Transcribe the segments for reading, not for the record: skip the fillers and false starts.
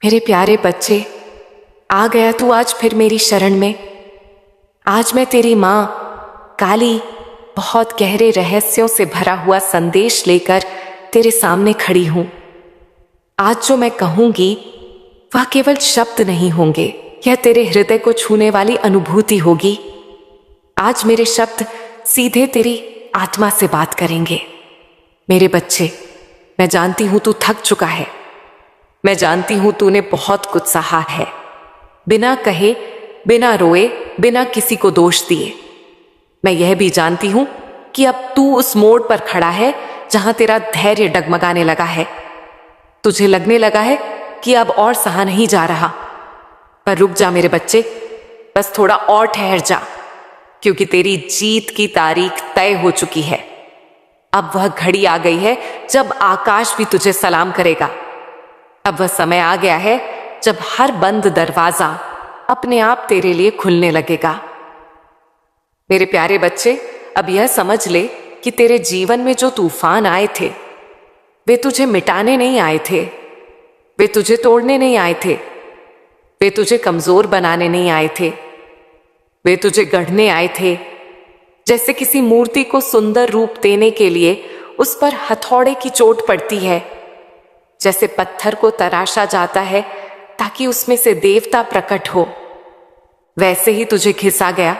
मेरे प्यारे बच्चे, आ गया तू आज फिर मेरी शरण में। आज मैं तेरी माँ काली बहुत गहरे रहस्यों से भरा हुआ संदेश लेकर तेरे सामने खड़ी हूं। आज जो मैं कहूंगी वह केवल शब्द नहीं होंगे, यह तेरे हृदय को छूने वाली अनुभूति होगी। आज मेरे शब्द सीधे तेरी आत्मा से बात करेंगे। मेरे बच्चे, मैं जानती हूं तू थक चुका है। मैं जानती हूं तूने बहुत कुछ सहा है, बिना कहे, बिना रोए, बिना किसी को दोष दिए। मैं यह भी जानती हूं कि अब तू उस मोड़ पर खड़ा है जहां तेरा धैर्य डगमगाने लगा है। तुझे लगने लगा है कि अब और सहा नहीं जा रहा। पर रुक जा मेरे बच्चे, बस थोड़ा और ठहर जा, क्योंकि तेरी जीत की तारीख तय हो चुकी है। अब वह घड़ी आ गई है जब आकाश भी तुझे सलाम करेगा। अब वह समय आ गया है जब हर बंद दरवाजा अपने आप तेरे लिए खुलने लगेगा। मेरे प्यारे बच्चे, अब यह समझ ले कि तेरे जीवन में जो तूफान आए थे, वे तुझे मिटाने नहीं आए थे, वे तुझे तोड़ने नहीं आए थे, वे तुझे कमजोर बनाने नहीं आए थे, वे तुझे गढ़ने आए थे। जैसे किसी मूर्ति को सुंदर रूप देने के लिए उस पर हथौड़े की चोट पड़ती है, जैसे पत्थर को तराशा जाता है ताकि उसमें से देवता प्रकट हो, वैसे ही तुझे घिसा गया,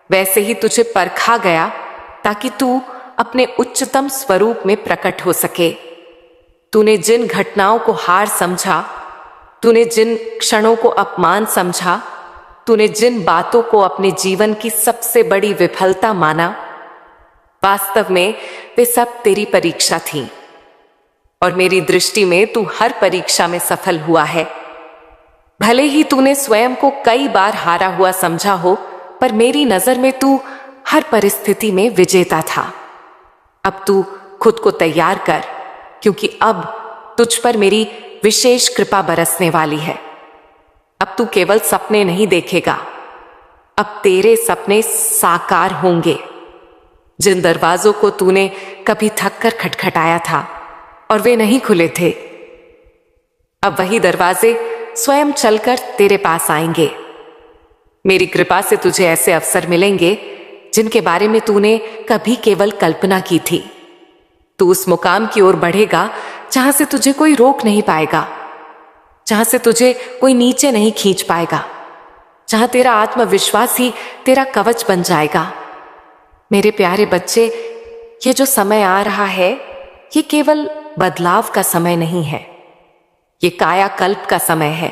वैसे ही तुझे परखा गया ताकि तू अपने उच्चतम स्वरूप में प्रकट हो सके। तूने जिन घटनाओं को हार समझा, तूने जिन क्षणों को अपमान समझा, तूने जिन बातों को अपने जीवन की सबसे बड़ी विफलता माना, वास्तव में वे सब तेरी परीक्षा थी। और मेरी दृष्टि में तू हर परीक्षा में सफल हुआ है। भले ही तूने स्वयं को कई बार हारा हुआ समझा हो, पर मेरी नजर में तू हर परिस्थिति में विजेता था। अब तू खुद को तैयार कर, क्योंकि अब तुझ पर मेरी विशेष कृपा बरसने वाली है। अब तू केवल सपने नहीं देखेगा, अब तेरे सपने साकार होंगे। जिन दरवाजों को तूने कभी थक कर खटखटाया था और वे नहीं खुले थे, अब वही दरवाजे स्वयं चलकर तेरे पास आएंगे। मेरी कृपा से तुझे ऐसे अवसर मिलेंगे जिनके बारे में तूने कभी केवल कल्पना की थी। तू उस मुकाम की ओर बढ़ेगा जहां से तुझे कोई रोक नहीं पाएगा, जहां से तुझे कोई नीचे नहीं खींच पाएगा, जहां तेरा आत्मविश्वास ही तेरा कवच बन जाएगा। मेरे प्यारे बच्चे, ये जो समय आ रहा है, ये केवल बदलाव का समय नहीं है, ये कायाकल्प का समय है।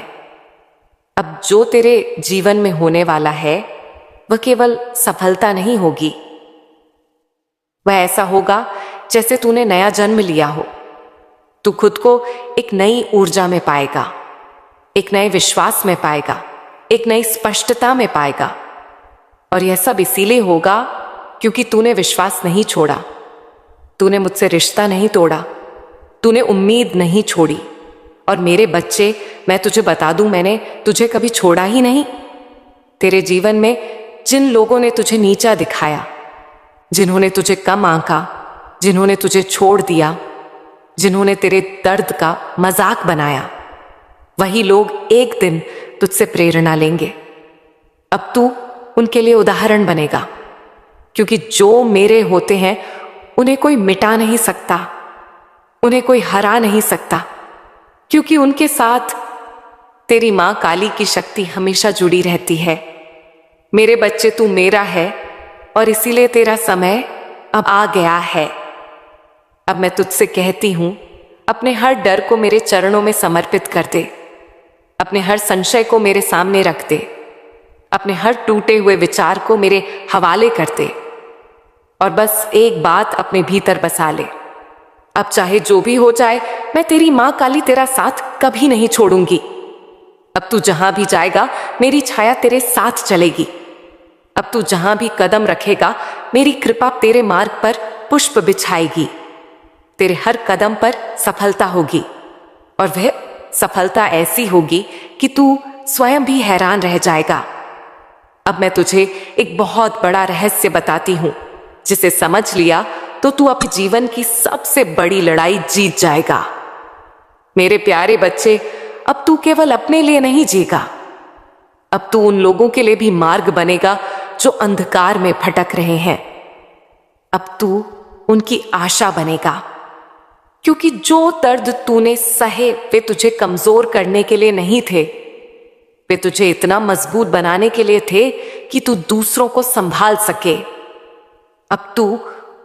अब जो तेरे जीवन में होने वाला है वह केवल सफलता नहीं होगी, वह ऐसा होगा जैसे तूने नया जन्म लिया हो। तू खुद को एक नई ऊर्जा में पाएगा, एक नए विश्वास में पाएगा, एक नई स्पष्टता में पाएगा। और यह सब इसीलिए होगा क्योंकि तूने विश्वास नहीं छोड़ा, तूने मुझसे रिश्ता नहीं तोड़ा, तूने उम्मीद नहीं छोड़ी। और मेरे बच्चे, मैं तुझे बता दूं, मैंने तुझे कभी छोड़ा ही नहीं। तेरे जीवन में जिन लोगों ने तुझे नीचा दिखाया, जिन्होंने तुझे कम आंका, जिन्होंने तुझे छोड़ दिया, जिन्होंने तेरे दर्द का मजाक बनाया, वही लोग एक दिन तुझसे प्रेरणा लेंगे। अब तू उनके लिए उदाहरण बनेगा, क्योंकि जो मेरे होते हैं उन्हें कोई मिटा नहीं सकता, उन्हें कोई हरा नहीं सकता, क्योंकि उनके साथ तेरी मां काली की शक्ति हमेशा जुड़ी रहती है। मेरे बच्चे, तू मेरा है और इसीलिए तेरा समय अब आ गया है। अब मैं तुझसे कहती हूं, अपने हर डर को मेरे चरणों में समर्पित कर दे, अपने हर संशय को मेरे सामने रख दे, अपने हर टूटे हुए विचार को मेरे हवाले कर दे और बस एक बात अपने भीतर बसा ले, अब चाहे जो भी हो जाए, मैं तेरी मां काली तेरा साथ कभी नहीं छोड़ूंगी। अब तू जहां भी जाएगा, मेरी छाया तेरे साथ चलेगी। अब तू जहां भी कदम रखेगा, मेरी कृपा तेरे मार्ग पर पुष्प बिछाएगी। तेरे हर कदम पर सफलता होगी, और वह सफलता ऐसी होगी कि तू स्वयं भी हैरान रह जाएगा। अब मैं तुझे एक बहुत बड़ा रहस्य बताती हूं, जिसे समझ लिया तो तू अपने जीवन की सबसे बड़ी लड़ाई जीत जाएगा। मेरे प्यारे बच्चे, अब तू केवल अपने लिए नहीं जीगा, अब तू उन लोगों के लिए भी मार्ग बनेगा जो अंधकार में भटक रहे हैं। अब तू उनकी आशा बनेगा, क्योंकि जो दर्द तूने सहे वे तुझे कमजोर करने के लिए नहीं थे, वे तुझे इतना मजबूत बनाने के लिए थे कि तू दूसरों को संभाल सके। अब तू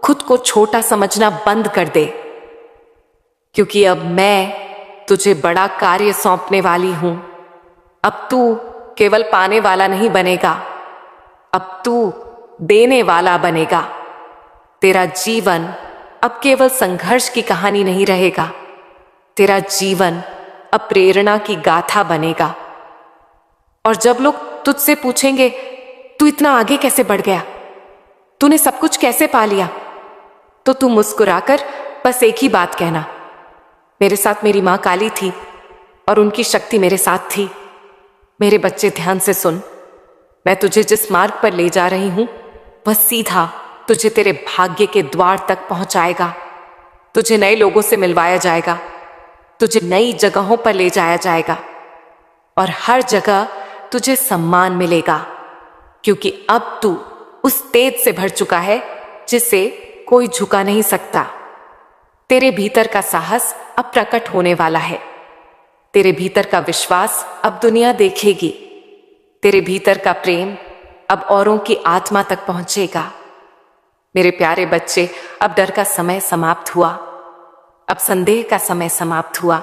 खुद को छोटा समझना बंद कर दे, क्योंकि अब मैं तुझे बड़ा कार्य सौंपने वाली हूं। अब तू केवल पाने वाला नहीं बनेगा, अब तू देने वाला बनेगा। तेरा जीवन अब केवल संघर्ष की कहानी नहीं रहेगा, तेरा जीवन अब प्रेरणा की गाथा बनेगा। और जब लोग तुझसे पूछेंगे तू इतना आगे कैसे बढ़ गया, तूने सब कुछ कैसे पा लिया, तो तू मुस्कुराकर बस एक ही बात कहना, मेरे साथ मेरी मां काली थी और उनकी शक्ति मेरे साथ थी। मेरे बच्चे ध्यान से सुन, मैं तुझे जिस मार्ग पर ले जा रही हूं वह सीधा तुझे तेरे भाग्य के द्वार तक पहुंचाएगा। तुझे नए लोगों से मिलवाया जाएगा, तुझे नई जगहों पर ले जाया जाएगा और हर जगह तुझे सम्मान मिलेगा, क्योंकि अब तू उस तेज से भर चुका है जिसे कोई झुका नहीं सकता। तेरे भीतर का साहस अब प्रकट होने वाला है, तेरे भीतर का विश्वास अब दुनिया देखेगी, तेरे भीतर का प्रेम अब औरों की आत्मा तक पहुंचेगा। मेरे प्यारे बच्चे, अब डर का समय समाप्त हुआ, अब संदेह का समय समाप्त हुआ,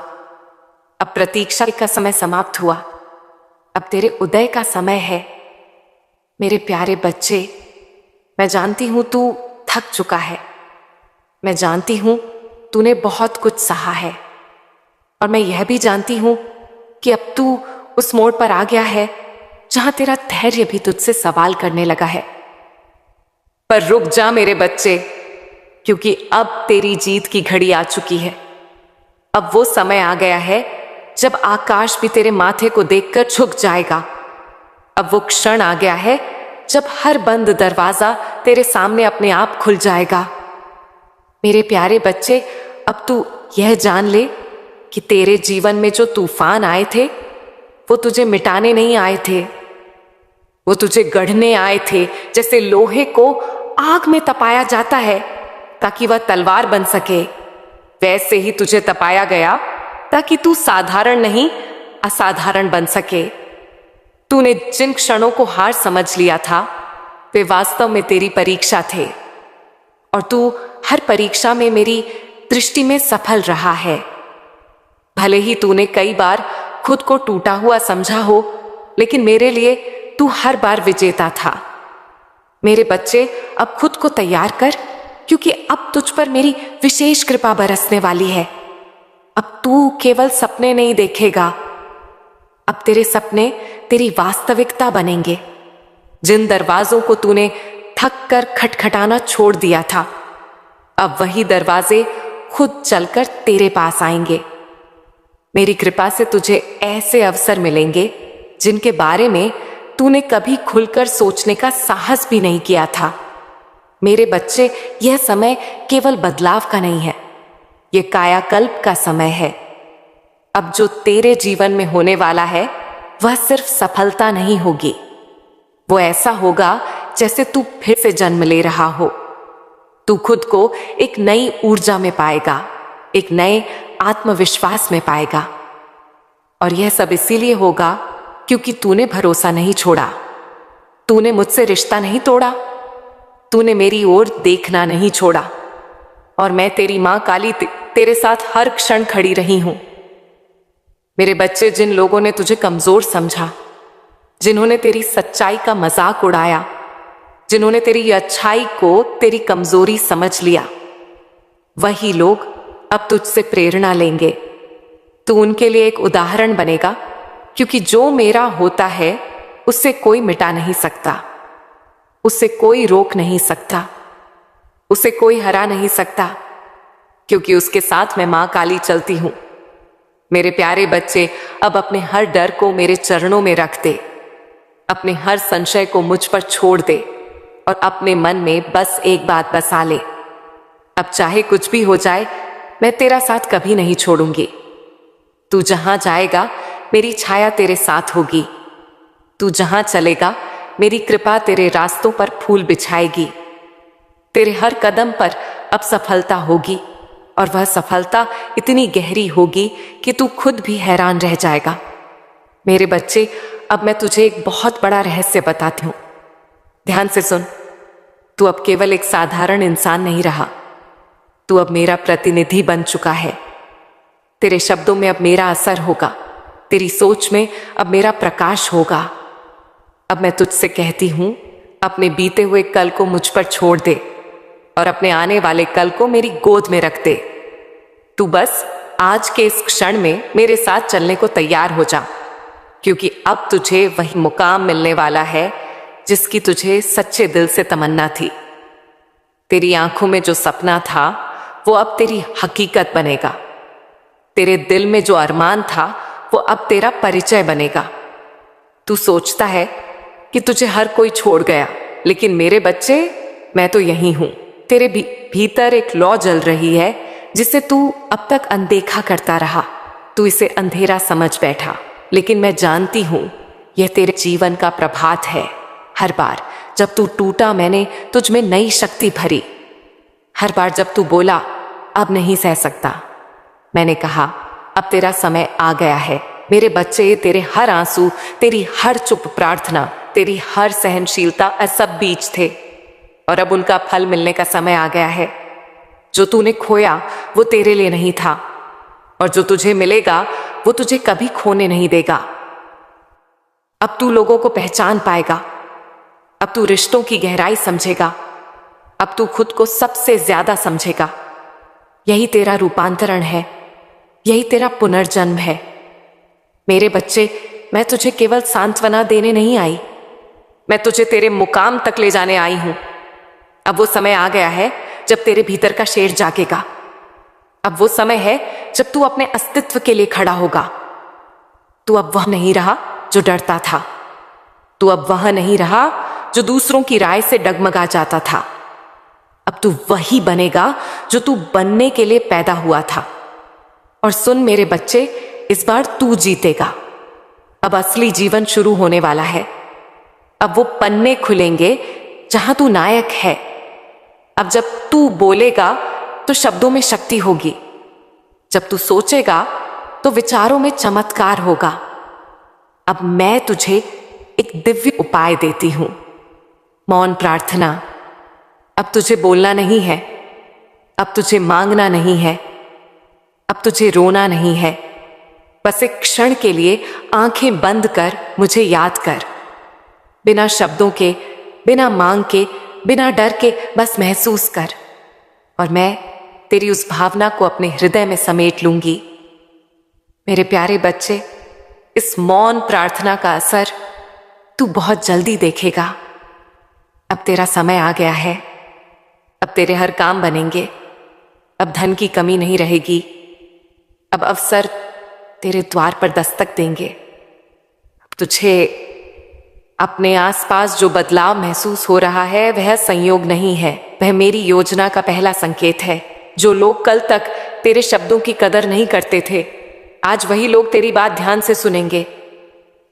अब प्रतीक्षा का समय समाप्त हुआ, अब तेरे उदय का समय है। मेरे प्यारे बच्चे, मैं जानती हूं तू थक चुका है, मैं जानती हूं तूने बहुत कुछ सहा है, और मैं यह भी जानती हूं कि अब तू उस मोड़ पर आ गया है जहां तेरा धैर्य भी तुझसे सवाल करने लगा है। पर रुक जा मेरे बच्चे, क्योंकि अब तेरी जीत की घड़ी आ चुकी है। अब वो समय आ गया है जब आकाश भी तेरे माथे को देखकर झुक जाएगा। अब वो क्षण आ गया है जब हर बंद दरवाजा तेरे सामने अपने आप खुल जाएगा। मेरे प्यारे बच्चे, अब तू यह जान ले कि तेरे जीवन में जो तूफान आए थे वो तुझे मिटाने नहीं आए थे, वो तुझे गढ़ने आए थे। जैसे लोहे को आग में तपाया जाता है ताकि वह तलवार बन सके, वैसे ही तुझे तपाया गया ताकि तू साधारण नहीं असाधारण बन सके। तूने जिन क्षणों को हार समझ लिया था वे वास्तव में तेरी परीक्षा थे, और तू हर परीक्षा में मेरी दृष्टि में सफल रहा है। भले ही तूने कई बार खुद को टूटा हुआ समझा हो, लेकिन मेरे लिए तू हर बार विजेता था। मेरे बच्चे, अब खुद को तैयार कर, क्योंकि अब तुझ पर मेरी विशेष कृपा बरसने वाली है। अब तू केवल सपने नहीं देखेगा, अब तेरे सपने तेरी वास्तविकता बनेंगे। जिन दरवाजों को तूने थक कर खटखटाना छोड़ दिया था, अब वही दरवाजे खुद चलकर तेरे पास आएंगे। मेरी कृपा से तुझे ऐसे अवसर मिलेंगे जिनके बारे में तूने कभी खुलकर सोचने का साहस भी नहीं किया था। मेरे बच्चे, यह समय केवल बदलाव का नहीं है, यह कायाकल्प का समय है। अब जो तेरे जीवन में होने वाला है वह सिर्फ सफलता नहीं होगी, वो ऐसा होगा जैसे तू फिर से जन्म ले रहा हो। तू खुद को एक नई ऊर्जा में पाएगा, एक नए आत्मविश्वास में पाएगा, और यह सब इसीलिए होगा क्योंकि तूने भरोसा नहीं छोड़ा, तूने मुझसे रिश्ता नहीं तोड़ा, तूने मेरी ओर देखना नहीं छोड़ा, और मैं तेरी मां काली तेरे साथ हर क्षण खड़ी रही हूं। मेरे बच्चे, जिन लोगों ने तुझे कमजोर समझा, जिन्होंने तेरी सच्चाई का मजाक उड़ाया, जिन्होंने तेरी अच्छाई को तेरी कमजोरी समझ लिया, वही लोग अब तुझसे प्रेरणा लेंगे। तू उनके लिए एक उदाहरण बनेगा, क्योंकि जो मेरा होता है उससे कोई मिटा नहीं सकता, उससे कोई रोक नहीं सकता, उसे कोई हरा नहीं सकता, क्योंकि उसके साथ मैं मां काली चलती हूं। मेरे प्यारे बच्चे, अब अपने हर डर को मेरे चरणों में रख दे, अपने हर संशय को मुझ पर छोड़ दे, और अपने मन में बस एक बात बसा ले, अब चाहे कुछ भी हो जाए मैं तेरा साथ कभी नहीं छोड़ूंगी। तू जहां जाएगा मेरी छाया तेरे साथ होगी। तू जहां चलेगा मेरी कृपा तेरे रास्तों पर फूल बिछाएगी। तेरे हर कदम पर अब सफलता होगी, और वह सफलता इतनी गहरी होगी कि तू खुद भी हैरान रह जाएगा। मेरे बच्चे, अब मैं तुझे एक बहुत बड़ा रहस्य बताती हूं। ध्यान से सुन। तू अब केवल एक साधारण इंसान नहीं रहा, तू अब मेरा प्रतिनिधि बन चुका है। तेरे शब्दों में अब मेरा असर होगा, तेरी सोच में अब मेरा प्रकाश होगा। अब मैं तुझसे कहती हूं, अपने बीते हुए कल को मुझ पर छोड़ दे और अपने आने वाले कल को मेरी गोद में रख दे। तू बस आज के इस क्षण में मेरे साथ चलने को तैयार हो जा, क्योंकि अब तुझे वही मुकाम मिलने वाला है जिसकी तुझे सच्चे दिल से तमन्ना थी। तेरी आंखों में जो सपना था वो अब तेरी हकीकत बनेगा। तेरे दिल में जो अरमान था वो अब तेरा परिचय बनेगा। तू सोचता है कि तुझे हर कोई छोड़ गया, लेकिन मेरे बच्चे, मैं तो यही हूं। तेरे भीतर एक लौ जल रही है जिसे तू अब तक अनदेखा करता रहा। तू इसे अंधेरा समझ बैठा, लेकिन मैं जानती हूं यह तेरे जीवन का प्रभात है। हर बार जब तू टूटा मैंने तुझ में नई शक्ति भरी। हर बार जब तू बोला अब नहीं सह सकता, मैंने कहा अब तेरा समय आ गया है। मेरे बच्चे, तेरे हर आंसू, तेरी हर चुप प्रार्थना, तेरी हर सहनशीलता सब बीज थे, और अब उनका फल मिलने का समय आ गया है। जो तूने खोया वो तेरे लिए नहीं था, और जो तुझे मिलेगा वो तुझे कभी खोने नहीं देगा। अब तू लोगों को पहचान पाएगा, अब तू रिश्तों की गहराई समझेगा, अब तू खुद को सबसे ज्यादा समझेगा। यही तेरा रूपांतरण है, यही तेरा पुनर्जन्म है। मेरे बच्चे, मैं तुझे केवल सांत्वना देने नहीं आई, मैं तुझे तेरे मुकाम तक ले जाने आई हूं। अब वो समय आ गया है जब तेरे भीतर का शेर जागेगा। अब वो समय है जब तू अपने अस्तित्व के लिए खड़ा होगा। तू अब वह नहीं रहा जो डरता था, तू अब वह नहीं रहा जो दूसरों की राय से डगमगा जाता था। अब तू वही बनेगा जो तू बनने के लिए पैदा हुआ था। और सुन मेरे बच्चे, इस बार तू जीतेगा। अब असली जीवन शुरू होने वाला है। अब वो पन्ने खुलेंगे जहां तू नायक है। अब जब तू बोलेगा तो शब्दों में शक्ति होगी, जब तू सोचेगा तो विचारों में चमत्कार होगा। अब मैं तुझे एक दिव्य उपाय देती हूं, मौन प्रार्थना। अब तुझे बोलना नहीं है, अब तुझे मांगना नहीं है, अब तुझे रोना नहीं है। बस एक क्षण के लिए आंखें बंद कर मुझे याद कर। बिना शब्दों के, बिना मांग के, बिना डर के बस महसूस कर, और मैं तेरी उस भावना को अपने हृदय में समेट लूंगी। मेरे प्यारे बच्चे, इस मौन प्रार्थना का असर तू बहुत जल्दी देखेगा। अब तेरा समय आ गया है, अब तेरे हर काम बनेंगे, अब धन की कमी नहीं रहेगी, अब अवसर तेरे द्वार पर दस्तक देंगे। अब तुझे अपने आसपास जो बदलाव महसूस हो रहा है वह संयोग नहीं है, वह मेरी योजना का पहला संकेत है। जो लोग कल तक तेरे शब्दों की कदर नहीं करते थे, आज वही लोग तेरी बात ध्यान से सुनेंगे।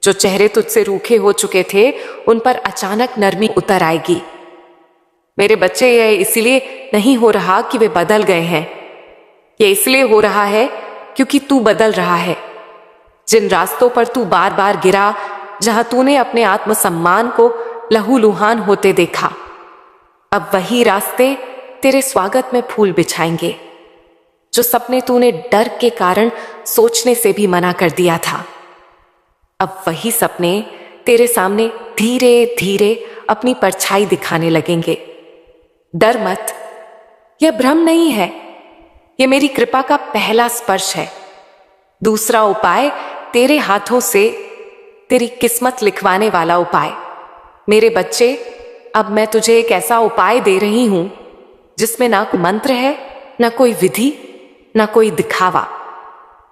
जो चेहरे तुझसे रूखे हो चुके थे, उन पर अचानक नरमी उतर आएगी। मेरे बच्चे, यह इसलिए नहीं हो रहा कि वे बदल गए हैं, यह इसलिए हो रहा है क्योंकि तू बदल रहा है। जिन रास्तों पर तू बार बार गिरा, जहां तूने अपने आत्मसम्मान को लहूलुहान होते देखा, अब वही रास्ते तेरे स्वागत में फूल बिछाएंगे। जो सपने तूने डर के कारण सोचने से भी मना कर दिया था, अब वही सपने तेरे सामने धीरे धीरे अपनी परछाई दिखाने लगेंगे। डर मत, यह भ्रम नहीं है, यह मेरी कृपा का पहला स्पर्श है। दूसरा उपाय तेरे हाथों से तेरी किस्मत लिखवाने वाला उपाय। मेरे बच्चे, अब मैं तुझे एक ऐसा उपाय दे रही हूं जिसमें ना कोई मंत्र है, ना कोई विधि, ना कोई दिखावा।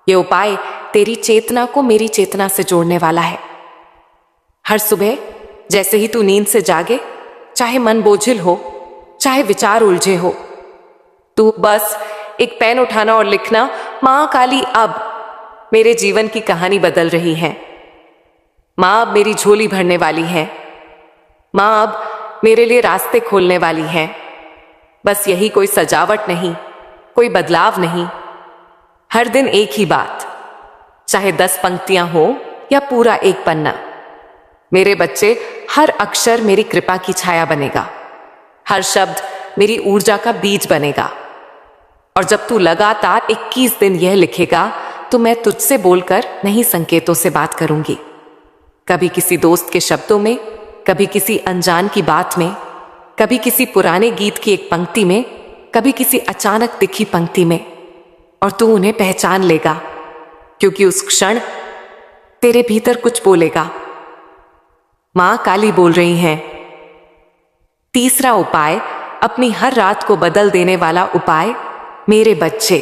यह उपाय तेरी चेतना को मेरी चेतना से जोड़ने वाला है। हर सुबह जैसे ही तू नींद से जागे, चाहे मन बोझिल हो, चाहे विचार उलझे हो, तू बस एक पेन उठाना और लिखना, मां काली अब, मेरे जीवन की कहानी बदल रही है। माँ अब मेरी झोली भरने वाली है। माँ अब मेरे लिए रास्ते खोलने वाली है। बस यही, कोई सजावट नहीं, कोई बदलाव नहीं। हर दिन एक ही बात, चाहे 10 पंक्तियां हो या पूरा एक पन्ना। मेरे बच्चे, हर अक्षर मेरी कृपा की छाया बनेगा, हर शब्द मेरी ऊर्जा का बीज बनेगा। और जब तू लगातार 21 दिन यह लिखेगा तो मैं तुझसे बोलकर नहीं, संकेतों से बात करूंगी। कभी किसी दोस्त के शब्दों में, कभी किसी अनजान की बात में, कभी किसी पुराने गीत की एक पंक्ति में, कभी किसी अचानक दिखी पंक्ति में। और तू उन्हें पहचान लेगा, क्योंकि उस क्षण तेरे भीतर कुछ बोलेगा। मां काली बोल रही हैं। तीसरा उपाय, अपनी हर रात को बदल देने वाला उपाय। मेरे बच्चे,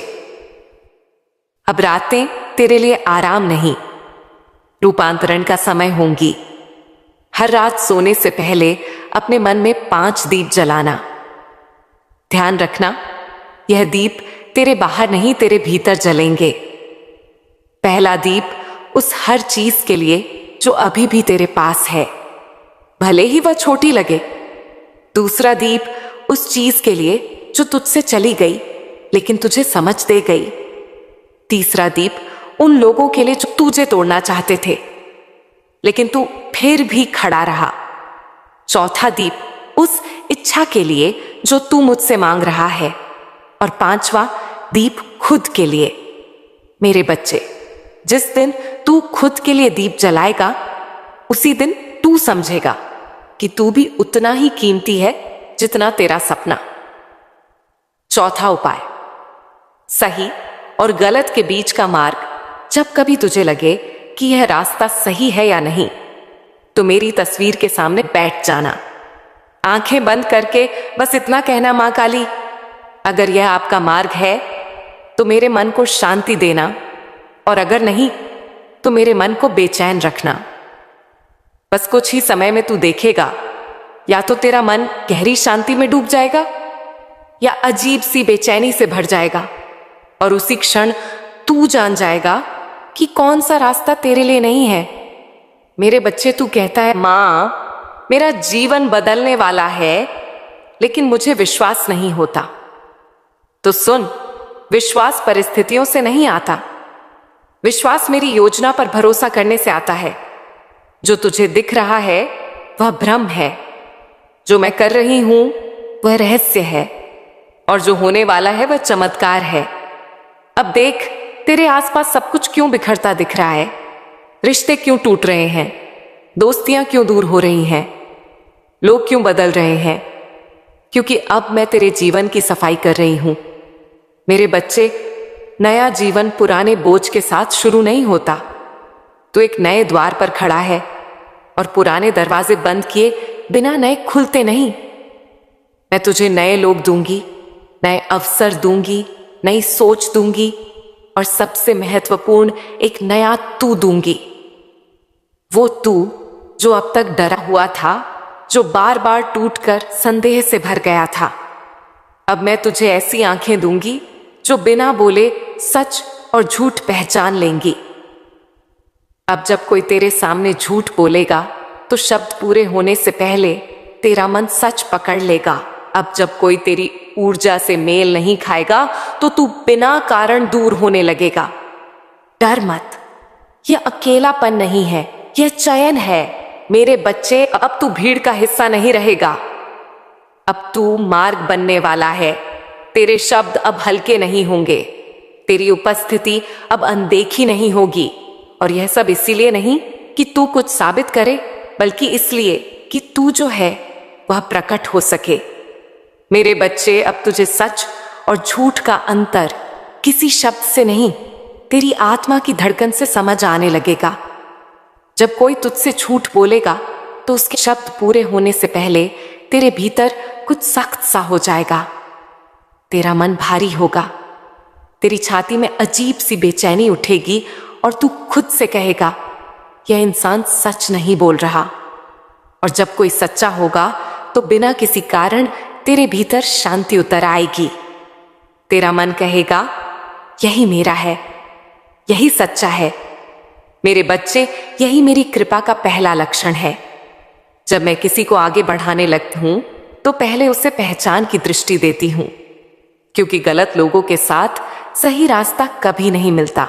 अब रातें तेरे लिए आराम नहीं, रूपांतरण का समय होंगी। हर रात सोने से पहले अपने मन में 5 दीप जलाना। ध्यान रखना, यह दीप तेरे बाहर नहीं, तेरे भीतर जलेंगे। पहला दीप उस हर चीज के लिए जो अभी भी तेरे पास है, भले ही वह छोटी लगे। दूसरा दीप उस चीज के लिए जो तुझसे चली गई लेकिन तुझे समझ दे गई। तीसरा दीप उन लोगों के लिए जो तुझे तोड़ना चाहते थे लेकिन तू फिर भी खड़ा रहा। चौथा दीप उस इच्छा के लिए जो तू मुझसे मांग रहा है। और 5वां दीप खुद के लिए। मेरे बच्चे, जिस दिन तू खुद के लिए दीप जलाएगा, उसी दिन तू समझेगा कि तू भी उतना ही कीमती है जितना तेरा सपना। चौथा उपाय, सही और गलत के बीच का मार्ग। जब कभी तुझे लगे कि यह रास्ता सही है या नहीं, तो मेरी तस्वीर के सामने बैठ जाना, आंखें बंद करके बस इतना कहना, मां काली, अगर यह आपका मार्ग है तो मेरे मन को शांति देना, और अगर नहीं तो मेरे मन को बेचैन रखना। बस कुछ ही समय में तू देखेगा, या तो तेरा मन गहरी शांति में डूब जाएगा या अजीब सी बेचैनी से भर जाएगा। और उसी क्षण तू जान जाएगा कि कौन सा रास्ता तेरे लिए नहीं है। मेरे बच्चे, तू कहता है, मां, मेरा जीवन बदलने वाला है, लेकिन मुझे विश्वास नहीं होता। तो सुन, विश्वास परिस्थितियों से नहीं आता। विश्वास मेरी योजना पर भरोसा करने से आता है। जो तुझे दिख रहा है वह भ्रम है, जो मैं कर रही हूं वह रहस्य है, और जो होने वाला है वह चमत्कार है। अब देख, तेरे आसपास सब कुछ क्यों बिखरता दिख रहा है, रिश्ते क्यों टूट रहे हैं, दोस्तियां क्यों दूर हो रही हैं, लोग क्यों बदल रहे हैं, क्योंकि अब मैं तेरे जीवन की सफाई कर रही हूं। मेरे बच्चे, नया जीवन पुराने बोझ के साथ शुरू नहीं होता। तो एक नए द्वार पर खड़ा है और पुराने दरवाजे बंद किए बिना नए खुलते नहीं। मैं तुझे नए लोग दूंगी, नए अवसर दूंगी, नई सोच दूंगी, और सबसे महत्वपूर्ण, एक नया तू दूंगी। वो तू जो अब तक डरा हुआ था, जो बार बार टूटकर संदेह से भर गया था। अब मैं तुझे ऐसी आंखें दूंगी जो बिना बोले सच और झूठ पहचान लेंगी। अब जब कोई तेरे सामने झूठ बोलेगा तो शब्द पूरे होने से पहले तेरा मन सच पकड़ लेगा। अब जब कोई तेरी ऊर्जा से मेल नहीं खाएगा तो तू बिना कारण दूर होने लगेगा। डर मत, यह अकेलापन नहीं है, यह चयन है। मेरे बच्चे, अब तू भीड़ का हिस्सा नहीं रहेगा। अब तू मार्ग बनने वाला है। तेरे शब्द अब हल्के नहीं होंगे, तेरी उपस्थिति अब अनदेखी नहीं होगी। और यह सब इसीलिए नहीं कि तू कुछ साबित करे, बल्कि इसलिए कि तू जो है वह प्रकट हो सके। मेरे बच्चे, अब तुझे सच और झूठ का अंतर किसी शब्द से नहीं, तेरी आत्मा की धड़कन से समझ आने लगेगा। जब कोई तुझसे झूठ बोलेगा तो उसके शब्द पूरे होने से पहले तेरे भीतर कुछ सख्त सा हो जाएगा। तेरा मन भारी होगा, तेरी छाती में अजीब सी बेचैनी उठेगी और तू खुद से कहेगा, यह इंसान सच नहीं बोल रहा। और जब कोई सच्चा होगा तो बिना किसी कारण तेरे भीतर शांति उतर आएगी। तेरा मन कहेगा, यही मेरा है, यही सच्चा है। मेरे बच्चे, यही मेरी कृपा का पहला लक्षण है। जब मैं किसी को आगे बढ़ाने लगती हूं तो पहले उसे पहचान की दृष्टि देती हूं, क्योंकि गलत लोगों के साथ सही रास्ता कभी नहीं मिलता।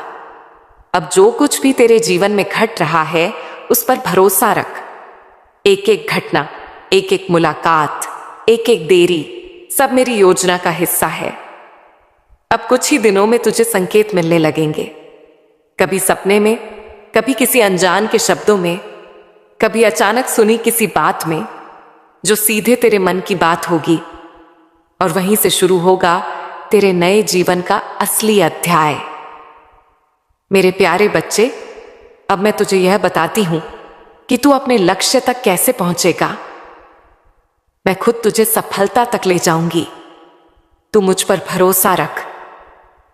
अब जो कुछ भी तेरे जीवन में घट रहा है उस पर भरोसा रख। एक एक घटना, एक एक मुलाकात, एक एक देरी, सब मेरी योजना का हिस्सा है। अब कुछ ही दिनों में तुझे संकेत मिलने लगेंगे, कभी सपने में, कभी किसी अनजान के शब्दों में, कभी अचानक सुनी किसी बात में जो सीधे तेरे मन की बात होगी, और वहीं से शुरू होगा तेरे नए जीवन का असली अध्याय। मेरे प्यारे बच्चे, अब मैं तुझे यह बताती हूं कि तू अपने लक्ष्य तक कैसे पहुंचेगा। मैं खुद तुझे सफलता तक ले जाऊंगी। तू मुझ पर भरोसा रख,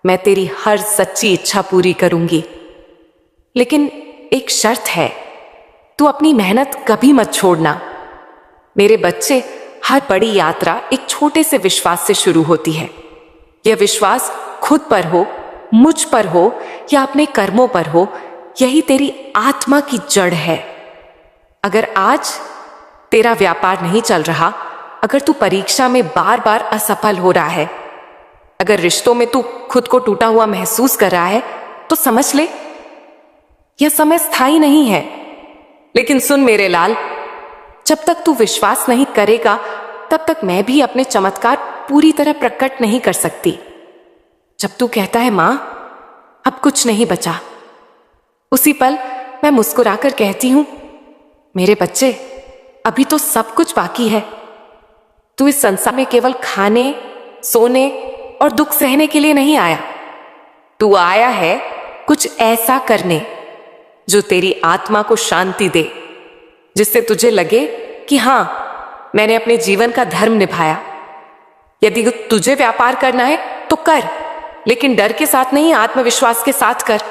मैं तेरी हर सच्ची इच्छा पूरी करूंगी। लेकिन एक शर्त है, तू अपनी मेहनत कभी मत छोड़ना। मेरे बच्चे, हर बड़ी यात्रा एक छोटे से विश्वास से शुरू होती है। यह विश्वास खुद पर हो, मुझ पर हो या अपने कर्मों पर हो, यही तेरी आत्मा की जड़ है। अगर आज तेरा व्यापार नहीं चल रहा, अगर तू परीक्षा में बार बार असफल हो रहा है, अगर रिश्तों में तू खुद को टूटा हुआ महसूस कर रहा है, तो समझ ले यह समय स्थायी नहीं है। लेकिन सुन मेरे लाल, जब तक तू विश्वास नहीं करेगा तब तक मैं भी अपने चमत्कार पूरी तरह प्रकट नहीं कर सकती। जब तू कहता है मां, अब कुछ नहीं बचा, उसी पल मैं मुस्कुराकर कहती हूं, मेरे बच्चे, अभी तो सब कुछ बाकी है। तू इस संसार में केवल खाने, सोने और दुख सहने के लिए नहीं आया। तू आया है कुछ ऐसा करने जो तेरी आत्मा को शांति दे, जिससे तुझे लगे कि हां, मैंने अपने जीवन का धर्म निभाया। यदि तुझे व्यापार करना है तो कर, लेकिन डर के साथ नहीं, आत्मविश्वास के साथ कर।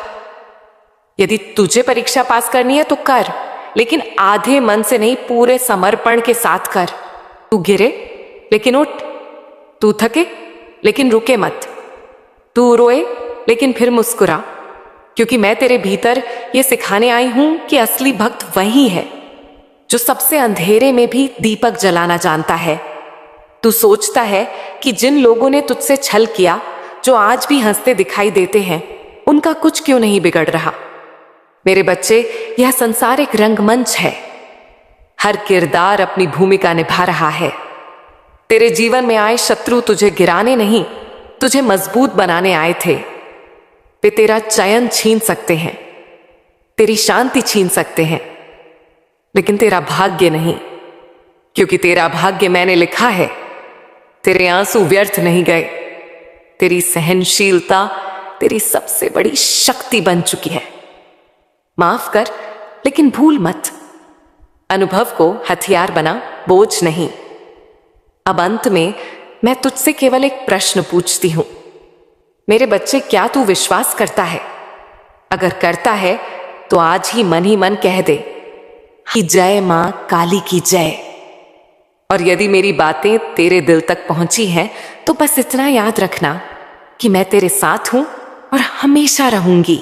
यदि तुझे परीक्षा पास करनी है तो कर, लेकिन आधे मन से नहीं, पूरे समर्पण के साथ कर। तू गिरे लेकिन उठ, तू थके लेकिन रुके मत, तू रोए लेकिन फिर मुस्कुरा, क्योंकि मैं तेरे भीतर ये सिखाने आई हूं कि असली भक्त वही है जो सबसे अंधेरे में भी दीपक जलाना जानता है। तू सोचता है कि जिन लोगों ने तुझसे छल किया, जो आज भी हंसते दिखाई देते हैं, उनका कुछ क्यों नहीं बिगड़ रहा। मेरे बच्चे, यह संसार एक रंगमंच है। हर किरदार अपनी भूमिका निभा रहा है। तेरे जीवन में आए शत्रु तुझे गिराने नहीं, तुझे मजबूत बनाने आए थे। वे तेरा चयन छीन सकते हैं, तेरी शांति छीन सकते हैं, लेकिन तेरा भाग्य नहीं, क्योंकि तेरा भाग्य मैंने लिखा है। तेरे आंसू व्यर्थ नहीं गए। तेरी सहनशीलता तेरी सबसे बड़ी शक्ति बन चुकी है। माफ कर, लेकिन भूल मत, अनुभव को हथियार बना, बोझ नहीं। अब अंत में मैं तुझसे केवल एक प्रश्न पूछती हूं, मेरे बच्चे, क्या तू विश्वास करता है? अगर करता है तो आज ही मन कह दे कि जय मां काली की जय। और यदि मेरी बातें तेरे दिल तक पहुंची हैं तो बस इतना याद रखना कि मैं तेरे साथ हूं और हमेशा रहूंगी।